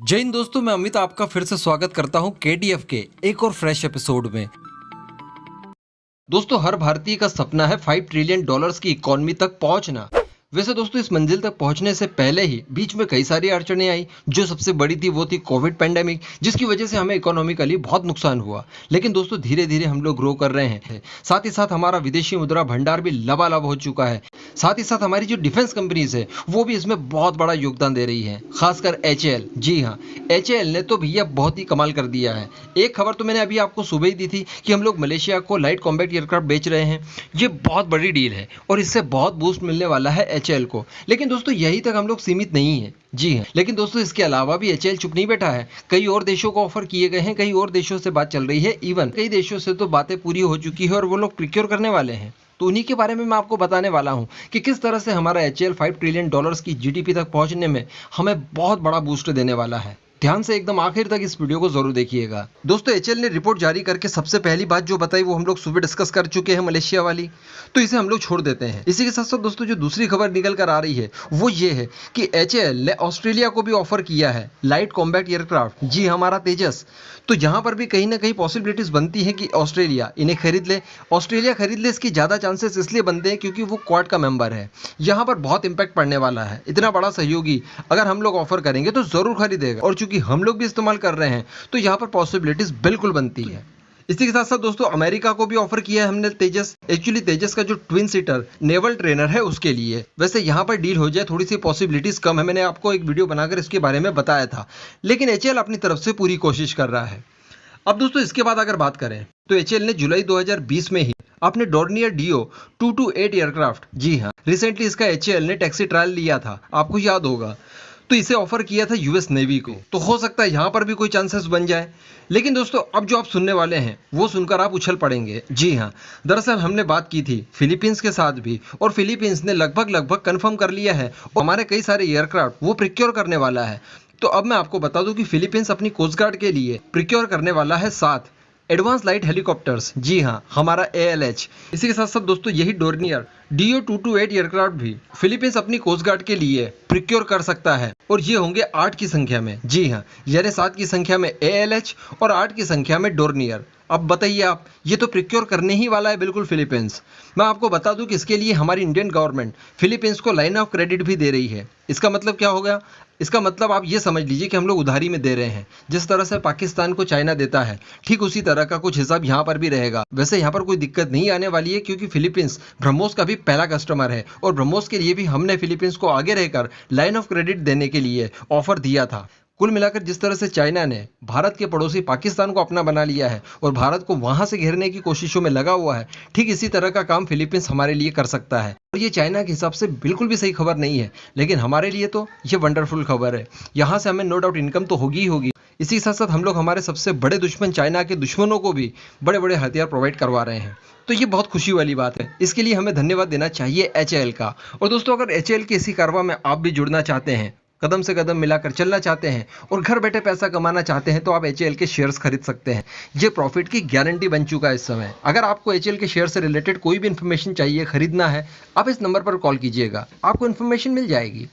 जय हिंद दोस्तों, मैं अमित आपका फिर से स्वागत करता हूं केटीएफ के एक और फ्रेश एपिसोड में। दोस्तों, हर भारतीय का सपना है $5 ट्रिलियन की इकोनॉमी तक पहुंचना। वैसे दोस्तों, इस मंजिल तक पहुंचने से पहले ही बीच में कई सारी अड़चनें आई। जो सबसे बड़ी थी वो थी कोविड पैंडेमिक, जिसकी वजह से हमें इकोनॉमिकली बहुत नुकसान हुआ। लेकिन दोस्तों, धीरे धीरे हम लोग ग्रो कर रहे हैं। साथ ही साथ हमारा विदेशी मुद्रा भंडार भी लबालब हो चुका है। साथ ही साथ हमारी जो डिफेंस कंपनीज है वो भी इसमें बहुत बड़ा योगदान दे रही है, खासकर एचएएल। जी हाँ, एचएएल ने तो भैया बहुत ही कमाल कर दिया है। एक खबर तो मैंने अभी आपको सुबह ही दी थी कि हम लोग मलेशिया को लाइट कॉम्बैट एयरक्राफ्ट बेच रहे हैं। ये बहुत बड़ी डील है और इससे बहुत बूस्ट मिलने वाला है एचएएल को। लेकिन दोस्तों, यही तक हम लोग सीमित नहीं है। जी हाँ, लेकिन दोस्तों, इसके अलावा भी एचएएल चुप नहीं बैठा है। कई और देशों को ऑफर किए गए हैं, कई और देशों से बात चल रही है। इवन कई देशों से तो बातें पूरी हो चुकी है और वो लोग प्रिक्योर करने वाले हैं। तो उन्हीं के बारे में मैं आपको बताने वाला हूं कि किस तरह से हमारा एचएएल $5 ट्रिलियन की जीडीपी तक पहुंचने में हमें बहुत बड़ा बूस्ट देने वाला है। ध्यान से एकदम आखिर तक इस वीडियो को जरूर देखिएगा। दोस्तों, एचएएल ने रिपोर्ट जारी करके सबसे पहली बात जो बताई वो हम लोग सुबह डिस्कस कर चुके हैं, मलेशिया वाली। तो इसे हम लोग छोड़ देते हैं। इसी के साथ साथ दोस्तों, जो दूसरी खबर निकल कर आ रही है वो ये है कि एचएएल ने ऑस्ट्रेलिया को भी ऑफर किया है लाइट कॉम्बैट एयरक्राफ्ट। जी, हमारा तेजस। तो यहाँ पर भी कहीं ना कहीं पॉसिबिलिटीज बनती है कि ऑस्ट्रेलिया इन्हें खरीद ले। ऑस्ट्रेलिया खरीद ले, इसकी ज़्यादा चांसेस इसलिए बनते हैं क्योंकि वो क्वाड का मेंबर है। यहाँ पर बहुत इंपैक्ट पड़ने वाला है। इतना बड़ा सहयोगी अगर हम लोग ऑफर करेंगे तो जरूर खरीदेगा, और चूंकि हम लोग भी इस्तेमाल कर रहे हैं तो यहाँ पर पॉसिबिलिटीज बिल्कुल बनती है। इसी के साथ साथ दोस्तों, अमेरिका को भी ऑफर किया है हमने तेजस। एक्चुअली तेजस का जो ट्विन सीटर नेवल ट्रेनर है उसके लिए। वैसे यहाँ पर डील हो जाए, थोड़ी सी पॉसिबिलिटीज कम है। मैंने आपको एक वीडियो बनाकर इसके बारे में बताया था, लेकिन एचएएल अपनी तरफ से पूरी कोशिश कर रहा है। अब दोस्तों, इसके बाद अगर बात करें तो एचएएल ने जुलाई 2020 में ही अपने डोर्नियर डीओ 228 एयरक्राफ्ट, जी हाँ, रिसेंटली इसका एचएएल ने टैक्सी ट्रायल लिया था, आपको याद होगा। तो इसे ऑफर किया था यूएस नेवी को। तो हो सकता है यहाँ पर भी कोई चांसेस बन जाए। लेकिन दोस्तों, अब जो आप सुनने वाले हैं वो सुनकर आप उछल पड़ेंगे। जी हाँ, दरअसल हमने बात की थी फिलीपींस के साथ भी, और फिलीपींस ने लगभग कंफर्म कर लिया है और हमारे कई सारे एयरक्राफ्ट वो प्रिक्योर करने वाला है। तो अब मैं आपको बता दूं कि फिलीपींस अपनी कोस्ट गार्ड के लिए प्रिक्योर करने वाला है 7 एडवांस लाइट हेलीकॉप्टर्स। जी हाँ, हमारा एएलएच। इसी के साथ साथ दोस्तों, यही डोर्नियर डीओ 228 एयरक्राफ्ट भी फिलीपींस अपनी कोस्ट गार्ड के लिए प्रिक्योर कर सकता है, और ये होंगे 8 की संख्या में। जी हाँ, यानी 7 की संख्या में एएलएच और 8 की संख्या में डोर्नियर। अब बताइए आप, ये तो प्रिक्योर करने ही वाला है बिल्कुल फिलीपींस। मैं आपको बता दूं कि इसके लिए हमारी इंडियन गवर्नमेंट फिलीपींस को लाइन ऑफ क्रेडिट भी दे रही है। इसका मतलब क्या होगा? इसका मतलब आप ये समझ लीजिए कि हम लोग उधारी में दे रहे हैं। जिस तरह से पाकिस्तान को चाइना देता है, ठीक उसी तरह का कुछ हिसाब यहाँ पर भी रहेगा। वैसे यहाँ पर कोई दिक्कत नहीं आने वाली है, क्योंकि फिलीपींस ब्रह्मोस का भी पहला कस्टमर है, और ब्रह्मोस के लिए भी हमने फिलीपींस को आगे रहकर लाइन ऑफ क्रेडिट देने के लिए ऑफर दिया था। कुल मिलाकर जिस तरह से चाइना ने भारत के पड़ोसी पाकिस्तान को अपना बना लिया है और भारत को वहां से घेरने की कोशिशों में लगा हुआ है, ठीक इसी तरह का काम फिलीपींस हमारे लिए कर सकता है। और ये चाइना के हिसाब से बिल्कुल भी सही खबर नहीं है, लेकिन हमारे लिए तो ये वंडरफुल खबर है। यहाँ से हमें नो डाउट इनकम तो होगी ही होगी। इसी के साथ साथ हम लोग हमारे सबसे बड़े दुश्मन चाइना के दुश्मनों को भी बड़े बड़े हथियार प्रोवाइड करवा रहे हैं। तो ये बहुत खुशी वाली बात है। इसके लिए हमें धन्यवाद देना चाहिए एचएएल का। और दोस्तों, अगर एचएएल की इसी कारवां में आप भी जुड़ना चाहते हैं, कदम से कदम मिलाकर चलना चाहते हैं और घर बैठे पैसा कमाना चाहते हैं, तो आप एचएएल के शेयर्स खरीद सकते हैं। ये प्रॉफिट की गारंटी बन चुका है इस समय। अगर आपको एचएएल के शेयर से रिलेटेड कोई भी इन्फॉर्मेशन चाहिए, खरीदना है, आप इस नंबर पर कॉल कीजिएगा, आपको इन्फॉर्मेशन मिल जाएगी।